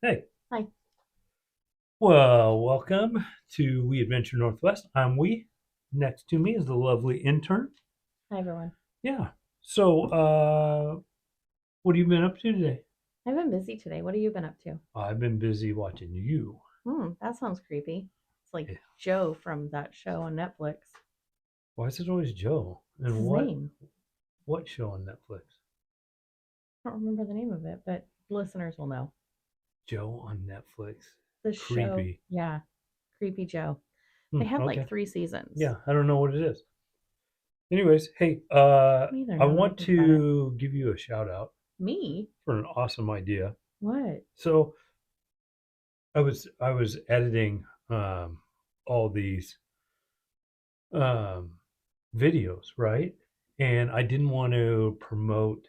Hey, Hi. well, welcome to We Adventure Northwest. I'm We. Next to me is the lovely intern. Hi, everyone. Yeah. So, what have you been up to today? I've been busy today. What have you been up to? I've been busy watching you. That sounds creepy. It's like Yeah. Joe from that show on Netflix. Why is it always Joe? It's And his name. what show on Netflix? I don't remember the name of it, but listeners will know. Joe on Netflix. The show, Creepy. yeah, Creepy Joe. They had like Okay. 3 seasons. Yeah, I don't know what it is. Anyways, hey, Me either, I now that I want think about it. to give you a shout out Me? for an awesome idea. What? So I was editing all these um, videos, right? And I didn't want to promote.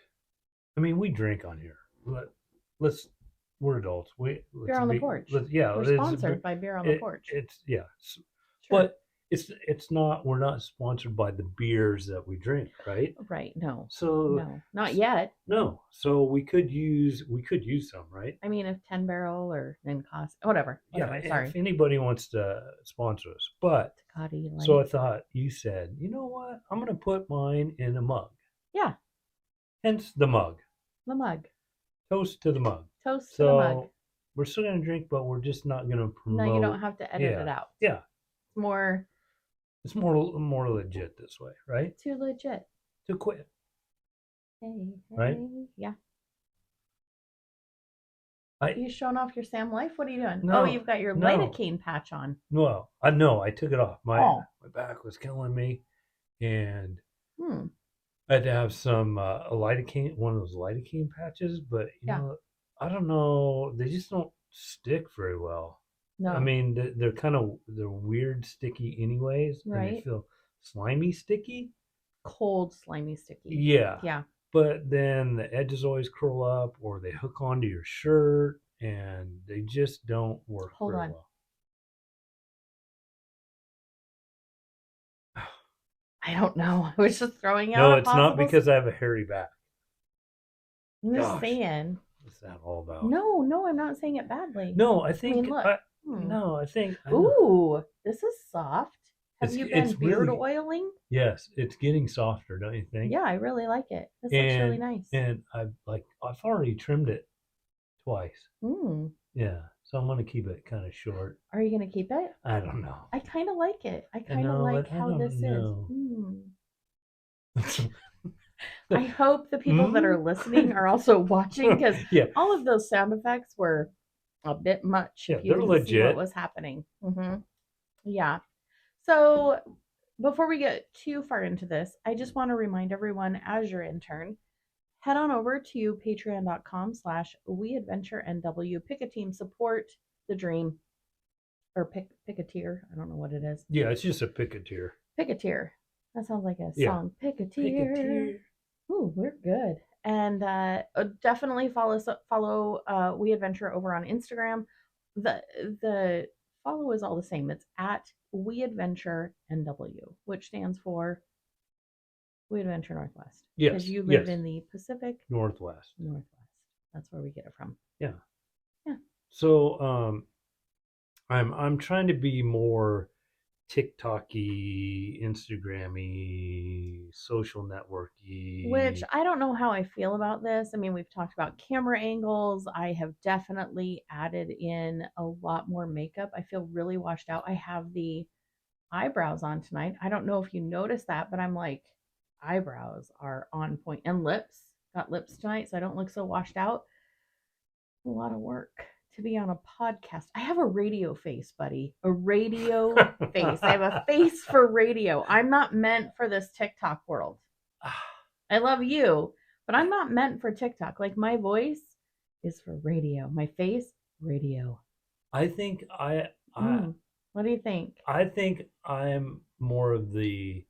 I mean, we drink on here. Let's we're adults. We Beer let's on the be Porch. let's yeah. We're sponsored by Beer on the Porch. It's yeah, Sure. but it's not. We're not sponsored by the beers that we drink, right? Right. No. So No. Not yet. no. So we could use some, right? I mean, if 10 Barrel or then cost, whatever. Yeah, Whatever. if Sorry. anybody wants to sponsor us, but Tecate so Light. I thought you said, you know what? I'm going to put mine in a mug. Yeah. Hence the mug. The mug. Toast to the mug. Toast to the mug. So we're still going to drink, but we're just not going to No, you don't promote. have to edit it Yeah, out. yeah. It's more It's more legit this way, right? too legit. To quit, Hey, right? hey. Yeah. I You showing off your Sam life? What are you doing? Oh, no you've got your no lidocaine patch on. no. I know. I took it off. Oh. My back was killing me, and Hmm. I had to have some a lidocaine, one of those lidocaine patches. But Yeah. I don't know. They just don't stick very well. I No. mean, they're weird, sticky, anyways, and they Right? feel slimy, sticky. Cold, slimy, sticky. Yeah, Yeah. but then the edges always curl up, or they hook onto your shirt, and they just don't work Hold very on. well. I don't know. I was just throwing out No, a it's not possible. because I have a hairy back. I'm just Gosh, saying. what's that all about? No, no, I'm not saying it badly. No, I I mean, think look. I Hmm. no, I think I know. Ooh, this is soft. Have you been It's beard really oiling? yes, it's getting softer, don't you think? Yeah, I really like it. This looks really And nice. I've already trimmed it twice. Hmm. Yeah, so I'm gonna keep it kind of short. Are you gonna keep it? I don't know. I kind of like it. I I kind of know, like but I how don't this is. know. I hope the people that Hmm? are listening are also watching because Yeah, all of those sound effects were a bit much yeah, if you they're didn't see what legit. was happening. Yeah. So before we get too far into this, I just want to remind everyone as your intern, head on over to patreon.com/weadventurenw. Pick a team, support the dream, or pick a tier. I don't know what it is. Yeah, it's just a picketeer. Pick a tier. That sounds like a Yeah, song. Pick a tier. picketeer. Ooh, we're good. And definitely follow We Adventure over on Instagram. The follow is all the same. It's at We Adventure NW, which stands for We Adventure Northwest, because Yes, you live yes, in the Pacific Northwest. Northwest. That's where we get it from. Yeah. Yeah. So I'm trying to be more TikToky, Instagrammy, social Which networky. I don't know how I feel about this. I mean, we've talked about camera angles. I have definitely added in a lot more makeup. I feel really washed out. I have the eyebrows on tonight. I don't know if you noticed that, but I'm like, eyebrows are on point. And lips. Got lips tonight, so I don't look so washed out. A lot of work to be on a podcast. I have a radio face, buddy. A radio face. I have a face for radio. I'm not meant for this TikTok world. I love you, but I'm not meant for TikTok. Like my voice is for radio. My face, radio. I think Mm. What do you think? I think I'm more of the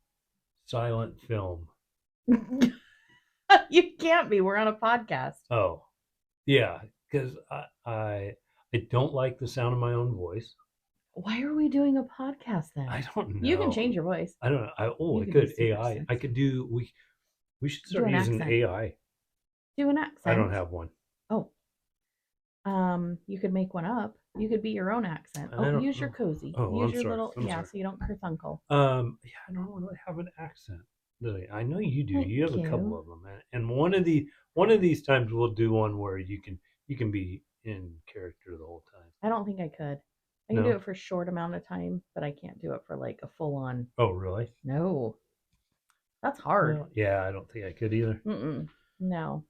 silent film. You can't be. We're on a podcast. Oh, yeah, because I don't like the sound of my own voice. Why are we doing a podcast I then? don't You can know. change your voice. I don't know. You I can be could super AI. I sexy. could do. We should Do start an using accent. AI. Do an I don't accent. have one. Oh, You could make one up. You could be your own accent. I Oh, don't use your know. cozy. Oh, Use I'm your sorry. little, I'm yeah, sorry. so you don't kerfunkle. Yeah, I don't really have an accent. Really, I know you do. Thank You have a couple you. of them, and one of these times we'll do one where you can be in character the whole time. I don't think I could. I can do No? it for a short amount of time, but I can't do it for like a full on. Oh, really? No, that's hard. Well, yeah, I don't think I could either. Mm-mm. No.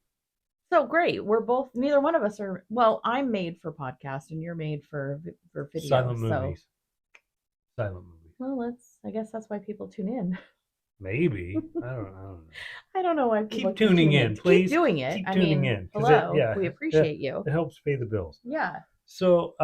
So great. We're both. Neither one of us are. Well, I'm made for podcast, and you're made for video. Silent So, movies. Silent movies. well, let's. I guess that's why people tune in. Maybe. I don't know. I don't know why people Keep keep tuning tuning in. in, Keep please. doing it. Keep I tuning mean, in because hello. yeah, We it, appreciate you. it helps pay the bills. Yeah. So,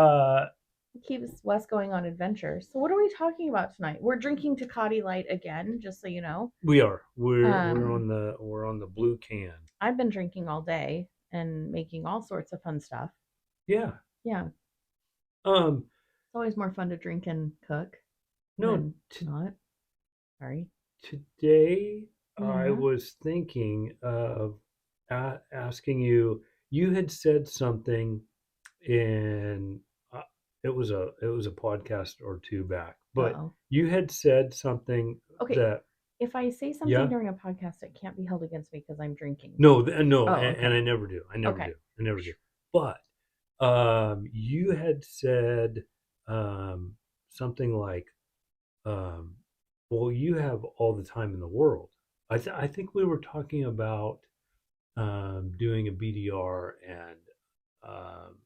It keeps Wes going on adventures. So what are we talking about tonight? We're drinking Tecate Light again, just so you know. we are. We're Um, on the blue can. I've been drinking all day and making all sorts of fun stuff. Yeah. Yeah. It's Um. always more fun to drink and cook No. than not. Sorry. Today I Yeah. was thinking of asking you. You had said something in it was a podcast or two back, but Uh-oh. you had said something Okay. that If I say something yeah. during a podcast, it can't be held against me because I'm drinking. No, no, Oh, and okay. I never do. I never Okay. do. I never do. But you had said um, something like, um, "Well, you have all the time in the world." I think we were talking about doing a BDR and um,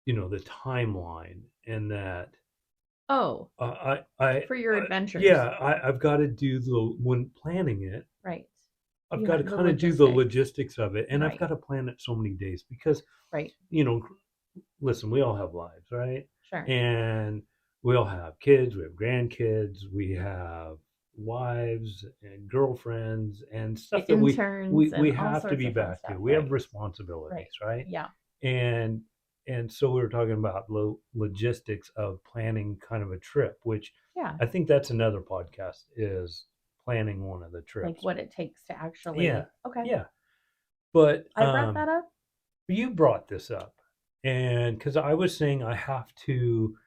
the timeline, and that Oh, for your yeah, adventures. I've got to do the when planning it. Right. I've You got to have the kind of do the logistics. logistics of it, and I've got Right. to plan it so many days because, Right. you know, listen, we all have lives, right? Sure. And we all have kids, we have grandkids, we have wives and girlfriends and stuff that we Interns we and we all have to sorts be of fun back to. stuff. We have Right. responsibilities, Right. right? Yeah. And so we were talking about logistics of planning kind of a trip, which Yeah. I think that's another podcast is planning one of the Like trips. what it takes to Yeah, actually. Okay. yeah. But I brought that up. you brought this up, and because I was saying I have to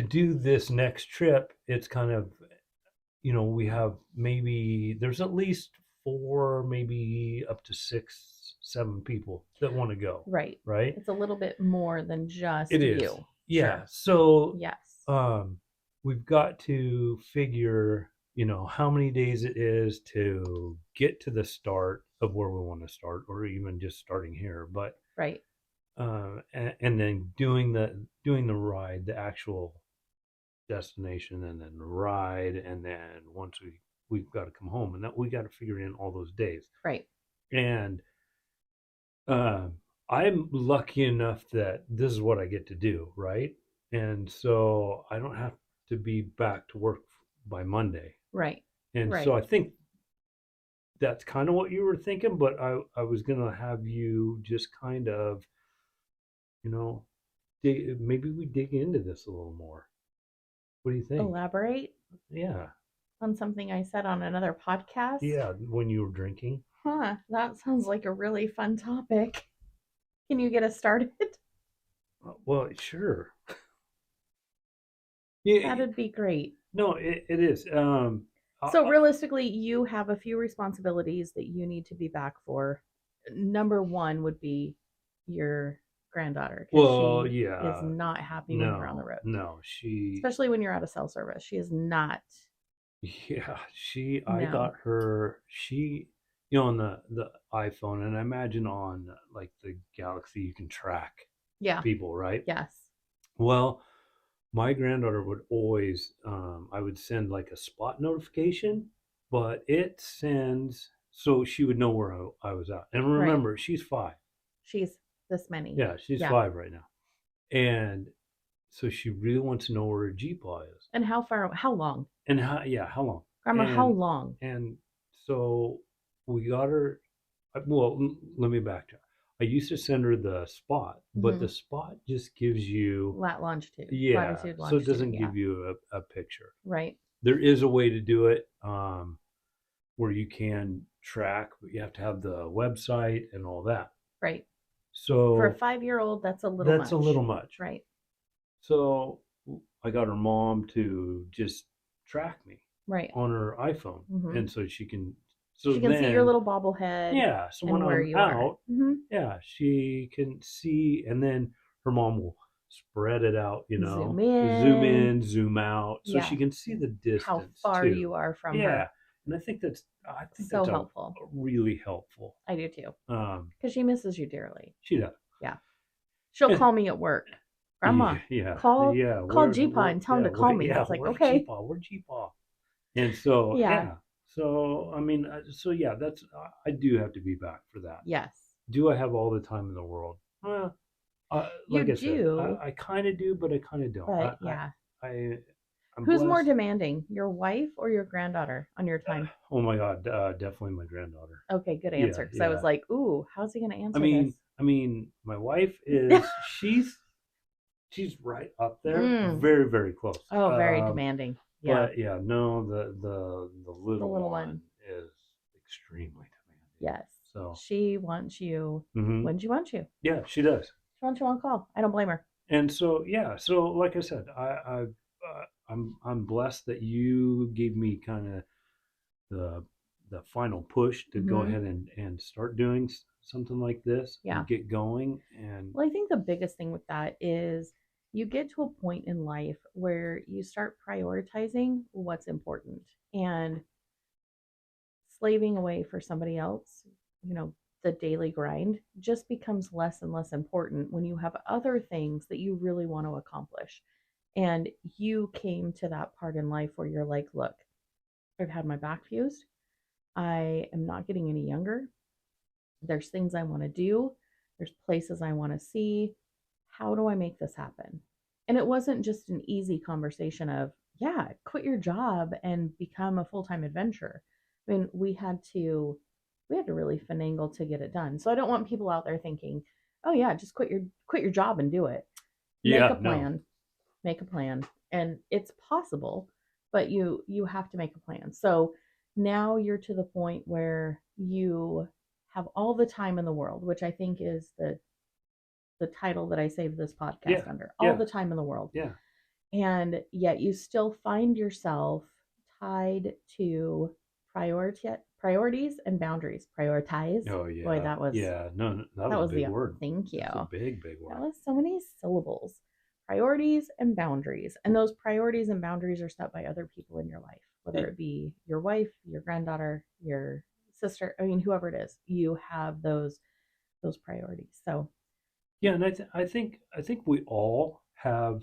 do this next trip, it's kind of we have maybe there's at least four, maybe up to six, seven people that want to go, Right. right? It's a little bit more than It just is, you. yeah. Sure. So Yes. um, we've got to figure, how many days it is to get to the start of where we want to start, or even just starting here. But Right. and then doing the ride, the actual destination, and then the ride, and then once we've got to come home, and that we got to figure in all those days. Right. And um, I'm lucky enough that this is what I get to do, right? And so I don't have to be back to work by Monday. Right. And so Right. I think that's kind of what you were thinking, but I was gonna have you just kind of, you know, maybe we dig into this a little more. What do you think? Elaborate Yeah. on something I said on another podcast. Yeah, when you were drinking. Huh. That sounds like a really fun topic. Can you get us started? Well, sure. Yeah, That'd be great. no, it is. So realistically, you have a few responsibilities that you need to be back for. Number one would be your granddaughter because well, she is yeah, not happy when you're on the no, road, no, especially when you're out of cell service. She is not. yeah, I No. got her, on the iPhone, and I imagine on like the Galaxy, you can track Yeah. people, right? Yes. Well, my granddaughter would always, I would send like a spot notification, but it sends so she would know where I was at. And Right. remember, she's 5. She's this many. Yeah, she's Yeah. 5 right now. And so she really wants to know where her G-Paw is. And how far? How long? And how long? Grandma, how And long? and so we got her. Well, let me backtrack. I used to send her the spot, but Mm-hmm. the spot just gives you, Lat longitude, yeah, latitude, so it longitude. doesn't Yeah. give you a picture. Right. There is a way to do it where you can track, but you have to have the website and all that. Right. For a So 5-year-old, that's a little that's a little much. much. Right. So I got her mom to just track me Right. on her iPhone, Mm-hmm. and so she can. So She can see your then, little bobblehead yeah. So when and where I'm you are. out, Mm-hmm. yeah, she can see, and then her mom will spread it out. Zoom Zoom in. in, zoom out, so Yeah. she can see the How distance far too. you are from Yeah, her. and I think that's So a helpful. really helpful. I do too. Um, Because she misses you dearly. she does. Yeah. She'll And call me at work. yeah, Grandma, yeah, call yeah. call Where's Jeepa where? and tell him Yeah, to call where? me. Yeah, It's like, where's okay. Cheepaw? Where's Cheepaw? And so Yeah. yeah, so I mean, so yeah, that's I do have to be back for that. Yes. Do I have all the time in the world? You Like I said, do, I kind of do, but I kind of don't. but yeah. I I'm Who's more blessed. demanding, your wife or your granddaughter on your time? Oh my God, definitely my granddaughter. Okay, good Yeah, answer. Because I was yeah. like, ooh, how's he going to I answer this? mean, I mean, my wife is she's right up there, Mm. very very close. Oh, very demanding. Yeah. But yeah, no, the The little little one one. is extremely demanding. Yes. So, She wants you hmm when she wants you. yeah, she does. She wants you on call. I don't blame her. And so yeah, so like I said, I'm blessed that you gave me kind of the the final push to go Mm-hmm. ahead and start doing something like this Yeah. and get going. And Well, I think the biggest thing with that is you get to a point in life where you start prioritizing what's important and slaving away for somebody else, you know, the daily grind just becomes less and less important when you have other things that you really want to accomplish. And you came to that part in life where you're like, look, I've had my back fused. I am not getting any younger. There's things I want to do, there's places I want to see. How do I make this happen? And it wasn't just an easy conversation of, yeah, quit your job and become a full-time adventurer. I mean, we had to really finagle to get it done. So I don't want people out there thinking, oh yeah, just quit your job and do it. Make a yeah, no, plan. Make a plan. And it's possible, but you have to make a plan. So now you're to the point where you have all the time in the world, which I think is the title that I saved this podcast yeah, under, all yeah, the time in the world. yeah. And yet you still find yourself tied to priorities and boundaries. Prioritize. Oh Boy, yeah, that was yeah. No, no, that that was a was big the word. thank you. That's a big, big That word. was so many syllables. Priorities and boundaries. And those priorities and boundaries are set by other people in your life, whether it be your wife, your granddaughter, your sister, I mean, whoever it is, you have those priorities. So Yeah, and I think we all have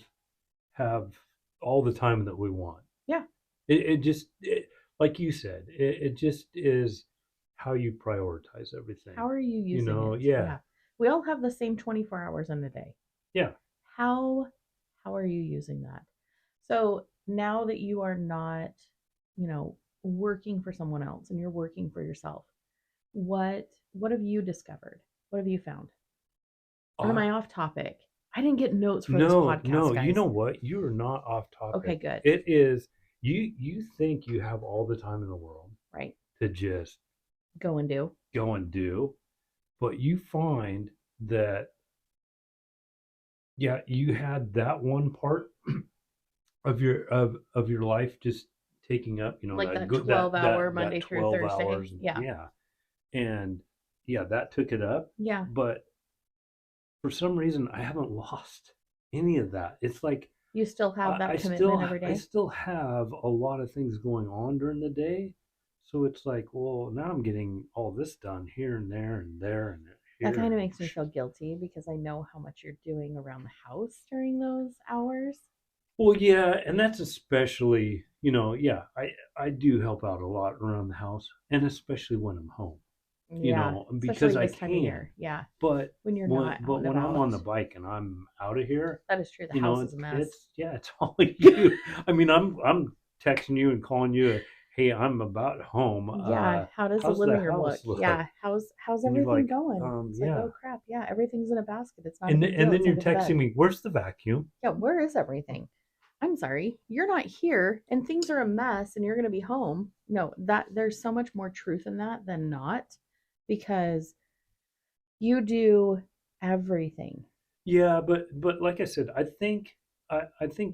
all the time that we want. yeah. It just like you said, it just is how you prioritize everything. How are you using it? Yeah, Yeah. We all have the same 24 hours in a day. yeah. How how are you using that? So now that you are not, you know, working for someone else and you're working for yourself, what have you discovered? What have you found? Or am Uh, I off topic? I didn't get notes for this no, podcast, no. You guys. know what? You are not off Okay, topic. good. It is you think you have all the time in the world Right. to just Go and do. go and do, but you find that yeah, you had that one part of your life just taking up, Like that that good 12-hour that Monday through 12 Thursday. hours, and Yeah. yeah, and yeah, that took it up. Yeah. But for some reason, I haven't lost any of that. It's like You still have that commitment every I day. still have a lot of things going on during the day. So it's like, well, now I'm getting all this done here and there and there and That here kind of and makes me feel guilty because I know how much you're doing around the house during those hours. well, yeah, and that's especially, yeah, I do help out a lot around the house, and especially when I'm home, Yeah, because especially I this time of can. year. Yeah, But when you're not out and when I'm on about. the bike and I'm out of here, That is true. The house is a mess. it's all you. I mean, I'm texting you and calling you. Hey, I'm about home. Yeah, how does the How's the living room house look? look? Yeah, how's And you're everything like, going? It's like, yeah. oh crap, yeah, everything's in a basket. It's not a big And deal. then It's you're under the texting bed. me, where's the vacuum? Yeah, where is everything? I'm sorry, you're not here and things are a mess and you're going to be home. No, that there's so much more truth in that than not because you do everything. Yeah, but like I said, I think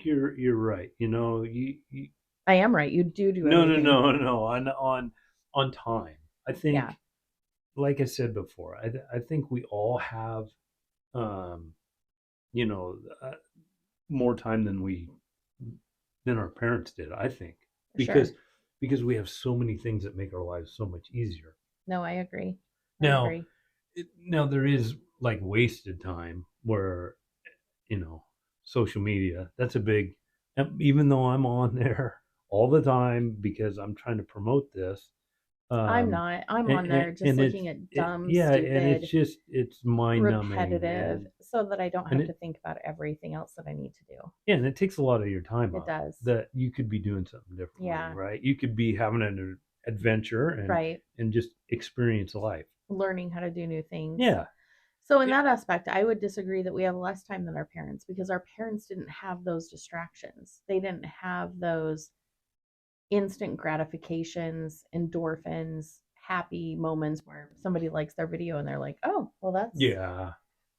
you're right. You I am right. You do no no everything. no no on time. I Yeah, think, like I said before, I think we all have um you know uh, more time than our parents did. I think for because sure. we have so many things that make our lives so much easier. No, I agree. I Now, agree. now there is like wasted time where you know social media. That's a big. Even though I'm on there all the time because I'm trying to promote this, I'm um, not. I'm and, on there just and it's looking at dumb, yeah, and stupid, it's mind numbing, repetitive so that I don't and have to think about everything else that I need to do. yeah, and it takes a lot of your time It up does. that you could be doing something differently, Yeah, right? You could be having an adventure right. and just experience life. Learning how to do new things. Yeah. So, in It- that aspect, I would disagree that we have less time than our parents because our parents didn't have those distractions. They didn't have those instant gratifications, endorphins, happy moments where somebody likes their video and they're like, "Oh, well yeah.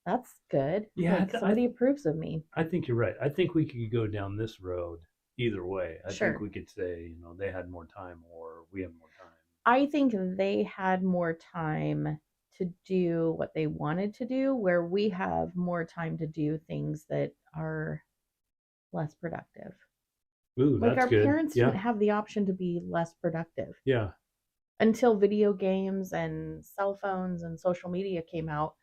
that's good. Yeah, Like somebody approves of me." I think you're right. I think we could go down this road either way. I think Sure. we could say, they had more time or we have more time. I think they had more time to do what they wanted to do, where we have more time to do things that are less productive. Ooh, Like that's our good. parents didn't Yeah. have the option to be less productive Yeah. until video games and cell phones and social media came out.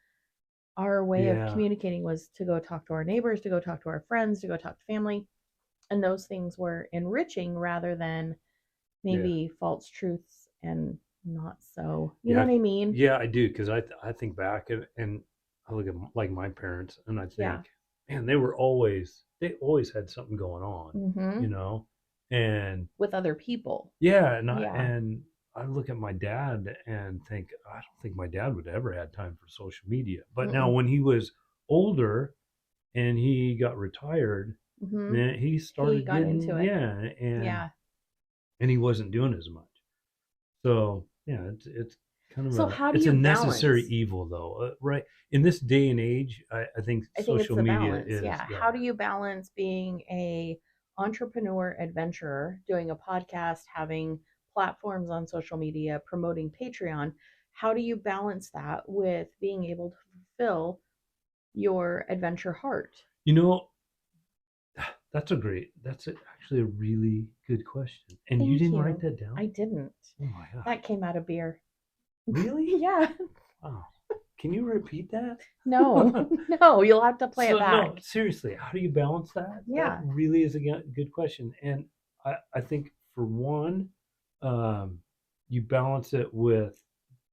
Our way of Yeah. communicating was to go talk to our neighbors, to go talk to our friends, to go talk to family. And those things were enriching rather than Yeah. maybe false truths and not so. You know Yeah. what I mean? Yeah, I do because I think back and I look at like my parents and I Yeah. think, man, they always had something going on, you Mm-hmm. know, and With other people. yeah, Yeah. and I look at my dad and think I don't think my dad would ever had time for social media. But now Mm-mm. when he was older and he got retired, Mm-hmm. then he He started got into getting it. yeah, Yeah. and he wasn't doing as much. So yeah, it's kind of So how do it's a you necessary balance? evil though, right? In this day and age, I think I think it's social the media balance. is Yeah. How do you balance being a entrepreneur adventurer, doing a podcast, having platforms on social media, promoting Patreon? How do you balance that with being able to fulfill your adventure heart? you know actually a really good question, and you Thank didn't write you. that down. I didn't. Oh my gosh, That came out of beer. really? Yeah. Wow, can you repeat that? No. No, you'll have to play it So no, back. seriously, how do you balance that? That Yeah. really is a good question, and I think for one, um, you balance it with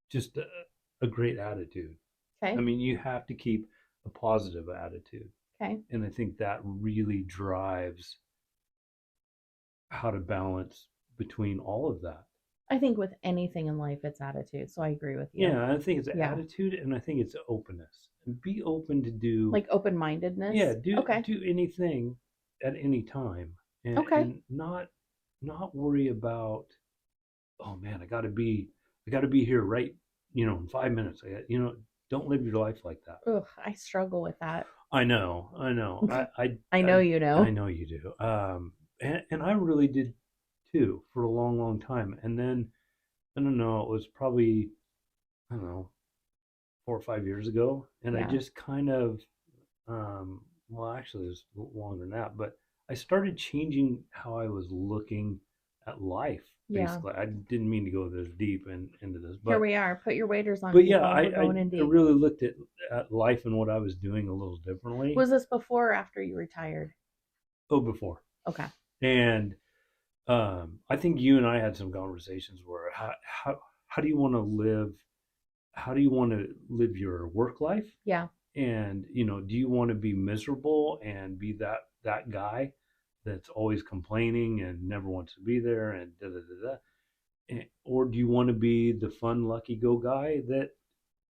just a great attitude. I Okay. mean, you have to keep a positive attitude, Okay. and I think that really drives how to balance between all of that. I think with anything in life, it's attitude. So I agree with you. Yeah, I think it's Yeah. attitude, and I think it's openness. And be open to do, Like open mindedness. yeah, Okay. do anything at any time, Okay. and not worry about, oh man, I got to be here right, in 5 minutes. Don't live your life like that. Ugh, I struggle with that. I know. I know you I know. know you do. And I really did too for a long, long time. And then I don't know, it was probably I don't know 4 or 5 years ago, and I Yeah. just kind of well, actually, it was longer than that, but I started changing how I was looking at life. Yeah. Basically, I didn't mean to go this deep into this, Here but we are. Put your waders on, but yeah, people. We're going in I deep. really looked at life and what I was doing a little differently. Was this before or after you retired? Oh, before. Okay. And I think you and I had some conversations where how do you want to live? How do you want to live your work life? Yeah. And do you want to be miserable and be that guy that's always complaining and never wants to be there and da da da da? Or do you want to be the fun, lucky go guy that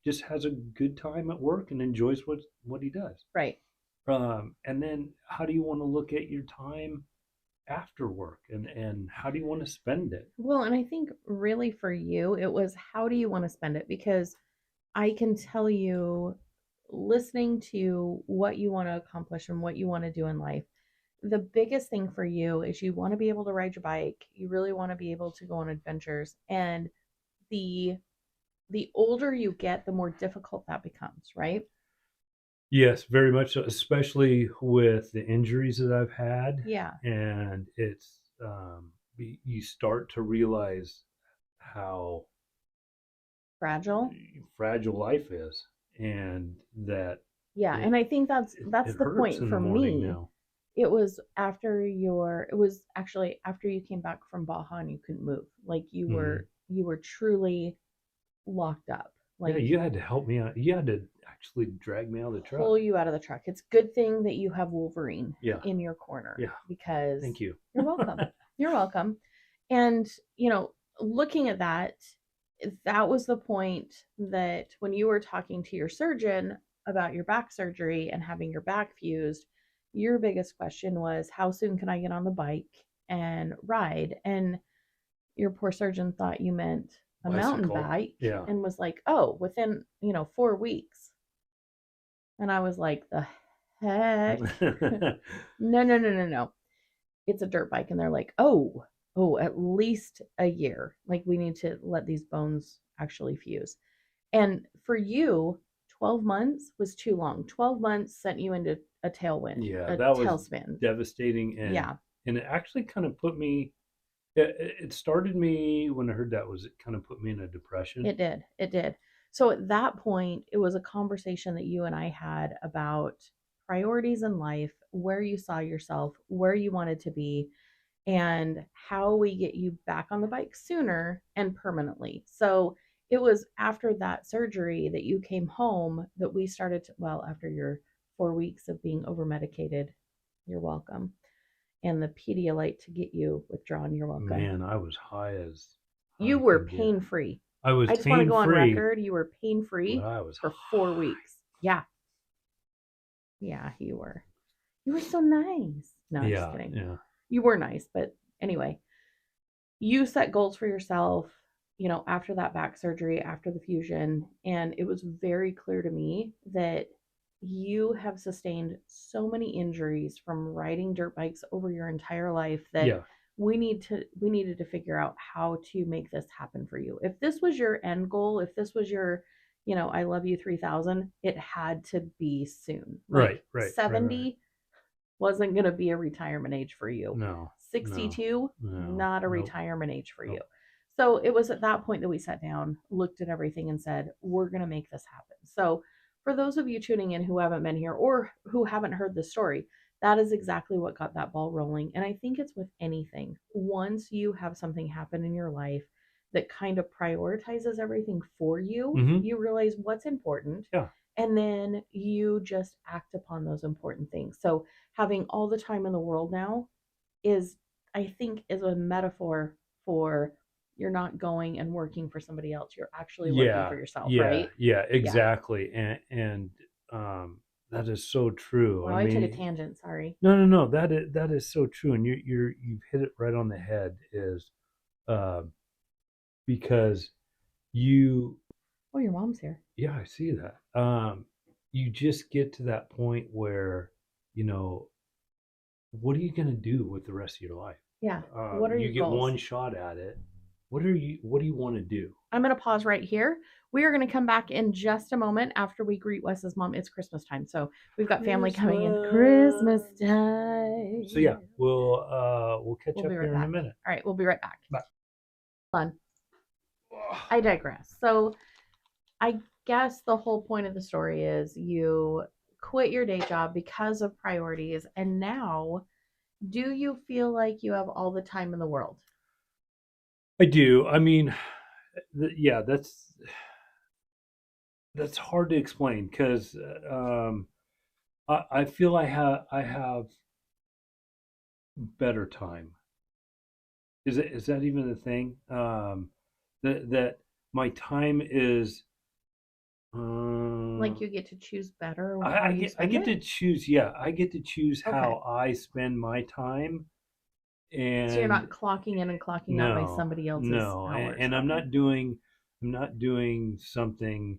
just has a good time at work and enjoys what he does? Right. And then how do you want to look at your time after work and how do you want to spend it? Well, and I think really for you, it was how do you want to spend it? Because I can tell you listening to what you want to accomplish and what you want to do in life, the biggest thing for you is you want to be able to ride your bike. You really want to be able to go on adventures. And the the older you get, the more difficult that becomes, right? Yes, very much so, especially with the injuries that I've had. Yeah. And it's, you start to realize how Fragile. fragile life is, and that Yeah, it, and I think that's it the hurts point in the for morning me. now. It was actually after you came back from Baja and you couldn't move. Like Hmm. you were truly locked up. Yeah, Like you had to help me out. You had to actually drag me out of the truck. pull you out of the truck. It's a good thing that you have Wolverine Yeah, in your corner yeah. because Thank you. you're welcome. You're welcome. And, you know, looking at that, that was the point that when you were talking to your surgeon about your back surgery and having your back fused, your biggest question was, how soon can I get on the bike and ride? And your poor surgeon thought you meant a mountain Bicycle. bike Yeah. and was like, oh, within, 4 weeks. And I was like, the heck? No, no, no, no, no. It's a dirt bike. And they're like, oh, at least a year. Like, we need to let these bones actually fuse. And for you, 12 months was too long. 12 months sent you into a tailwind, Yeah, a that was tailspin. devastating, Yeah, and it actually kind of put me. It started me when I heard that, was it kind of put me in a depression. it did. It did. So at that point, it was a conversation that you and I had about priorities in life, where you saw yourself, where you wanted to be, and how we get you back on the bike sooner and permanently. So it was after that surgery that you came home that we started to, well, after your 4 weeks of being over medicated, you're welcome. And the Pedialyte to get you withdrawn, you're welcome. Man, I was high as You high were can get. pain free. I was I just want to pain go on free, record. You were pain but free I was for 4 weeks. high. Yeah. Yeah, you were. You were so nice. No, I'm just Yeah, kidding. yeah, You were nice, but anyway, you set goals for yourself, after that back surgery, after the fusion. And it was very clear to me that you have sustained so many injuries from riding dirt bikes over your entire life that yeah. we needed to figure out how to make this happen for you. If this was your end goal, if this was your, I love you 3000, it had to be soon. Like Right, right, right, right. 70 wasn't going to be a retirement age for you. No, no, 62, no, not a nope, retirement age for you. nope. So it was at that point that we sat down, looked at everything, and said, we're going to make this happen. So, for those of you tuning in who haven't been here or who haven't heard the story, that is exactly what got that ball rolling. And I think it's with anything. Once you have something happen in your life that kind of prioritizes everything for you, Mm-hmm. you realize what's important. Yeah, And then you just act upon those important things. So, having all the time in the world now is, I think, is a metaphor for you're not going and working for somebody else. You're actually working yeah, for yourself, yeah, right? yeah. Yeah. Exactly, and that is so true. Wow, I I took a mean, tangent. Sorry. no, no, no. That is so true, and you've hit it right on the head. Is uh, because you, Oh, your mom's here. yeah, I see that. You just get to that point where, you know, what are you going to do with the rest of your life? Yeah. What are You your get goals? one shot at it. What do you want to do? I'm going to pause right here. We are going to come back in just a moment after we greet Wes's mom. It's Christmas time. So we've got family coming in. Christmas Christmas. So yeah, time. we'll catch We'll be up right here in a back. minute. All right. We'll be right back. Bye. Fun. I digress. So I guess the whole point of the story is you quit your day job because of priorities. And now, do you feel like you have all the time in the world? I do. I mean, yeah, that's hard to explain because I feel I have better time. Is that even a thing? That my time is. Like Uh, you get to choose better I, how I you get I spend get it? to choose. Yeah, I get to choose Okay. how I spend my time, So you're and not clocking in and clocking out by no, somebody else's no, hours. and Okay. I'm not doing something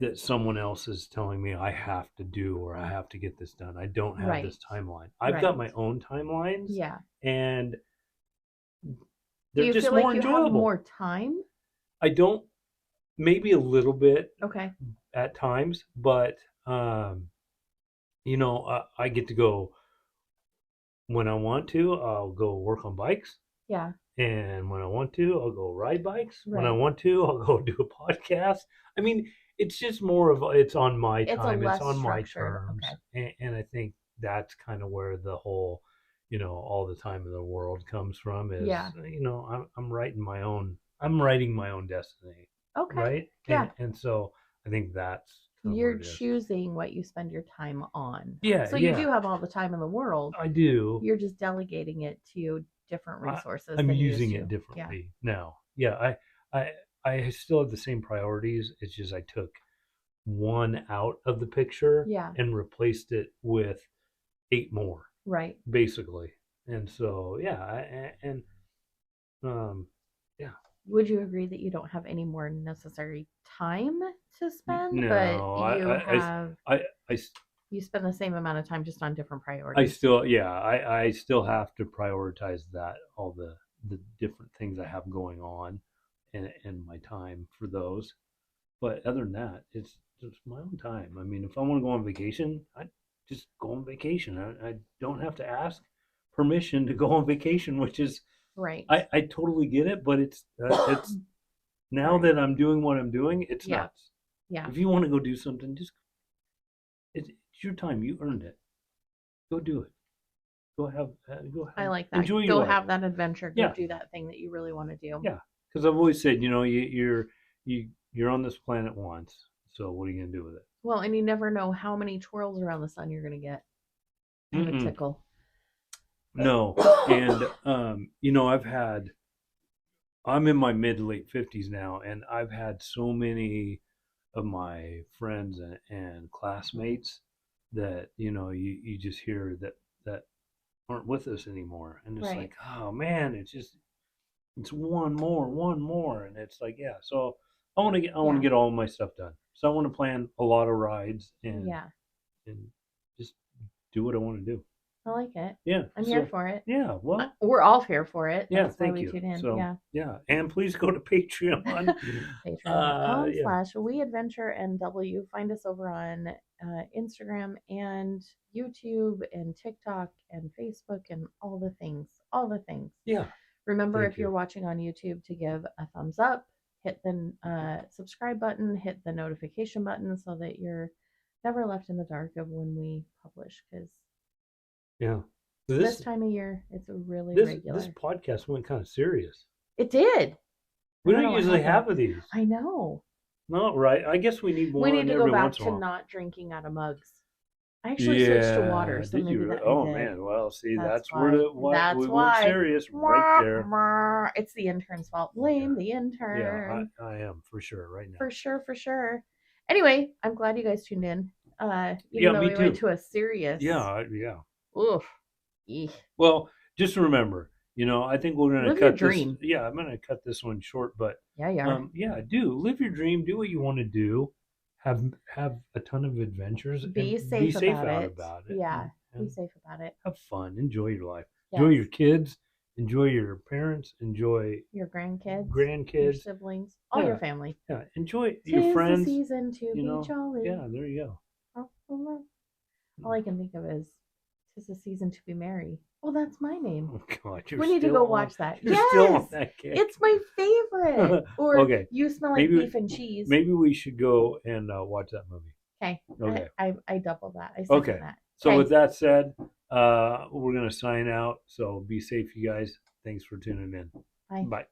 that someone else is telling me I have to do or I have to get this done. I don't have Right. this timeline. I've got Right. my own timelines, Yeah. and Do they're you just feel more like you have enjoyable. more time? I don't, maybe a little bit Okay. at times, but um, I get to go when I want to. I'll go work on bikes. Yeah. And when I want to, I'll go ride bikes. When I Right. want to, I'll go do a podcast. I mean, it's just more of it's on my It's a time, it's less on my structured. terms, Okay. and I think that's kind of where the whole, all the time in the world comes from. Is Yeah. I'm I'm writing my own destiny, Okay. right? Yeah. And so I think that's kind of where You're it is. choosing what you spend your time on. Yeah, So you yeah, do have all the time in the world. I do. You're just delegating it to different I, resources I'm than you used using it to. Yeah. differently now. Yeah, I I still have the same priorities. It's just I took one out of the picture Yeah. and replaced it with eight more, Right. basically. And so yeah, and um yeah. Would you agree that you don't have any more necessary time to spend, but No, you have I, I, you spend the same amount of time just on different I priorities? still, yeah, I still have to prioritize that, all the different things I have going on, and my time for those. But other than that, it's just my own time. I mean, if I want to go on vacation, I just go on vacation. I don't have to ask permission to go on vacation, which is Right. I totally get it, but it's now Sorry. that I'm doing what I'm doing, it's Yeah. nuts. Yeah. If you want to go do something, just it's your time. You earned it. Go do it. Go I have like that. enjoy your Go life. have that adventure. Go Yeah, do that thing that you really want to do. yeah. Because I've always said, you're on this planet once. So what are you gonna do with it? Well, and you never know how many twirls around the sun you're going to get. I have a Mm-mm. tickle. No. And I'm in my mid late 50s now, and I've had so many of my friends and classmates that you just hear that aren't with us anymore, and it's Right. like, oh man, it's one more, and it's like, yeah. So I want to Yeah. get all my stuff done. So I want to plan a lot of rides Yeah. and just do what I want to do. I like it. Yeah. I'm here So for it. yeah. Well, We're all here for it. yeah. That's why Thank we you. tune in. So Yeah. yeah, and please go to Patreon. Yeah. Patreon.com/WeAdventureNW. Find us over on Instagram and YouTube and TikTok and Facebook and all the things. All the things. Yeah. Remember, Thank if you're you. watching on YouTube, to give a thumbs up, hit the subscribe button, hit the notification button so that you're never left in the dark of when we publish. Because Yeah. this This time of year, it's really this regular. podcast went kind of serious. It did. I We don't don't know what usually happened. have these. I know. No, right? I guess we need We one need to go every back once in a to while. not drinking out of mugs. I actually switched to water, Yeah. so Did you maybe really? that I Oh did. man. Well, see, That's that's where why. we That's went why. serious right there. It's the intern's fault. Yeah. Blame the Yeah. intern. I am for sure right now. For sure, for sure. Anyway, I'm glad you guys tuned in. Even Yeah. though Me we went too. to a serious, Yeah. Yeah. oof, eek. Well, just remember, I think we're gonna Live your cut this. dream. Yeah, I'm gonna cut this one short, but Yeah, you are. yeah, do live your dream, do what you want to do, have a ton of adventures, and Be be safe safe about out it. about it, Yeah, be and safe about it. have fun, enjoy your life, enjoy Yes. your kids, enjoy your parents, enjoy Your grandkids, your grandkids. siblings, all your Yeah, family. yeah, enjoy your 'Tis the friends. season to be jolly. Yeah, there you go. All I can think of is 'tis the season to be merry. Oh, that's my name. Oh God, We need to go watch that. you're still on Yes, that kick. it's my favorite. Or Okay, You Smell Like maybe Beef and Cheese. maybe we should go and watch that movie. Okay, Okay. I double that. I second Okay. that. So Okay. with that said, we're gonna sign out. So be safe, you guys. Thanks for tuning in. Bye. Bye.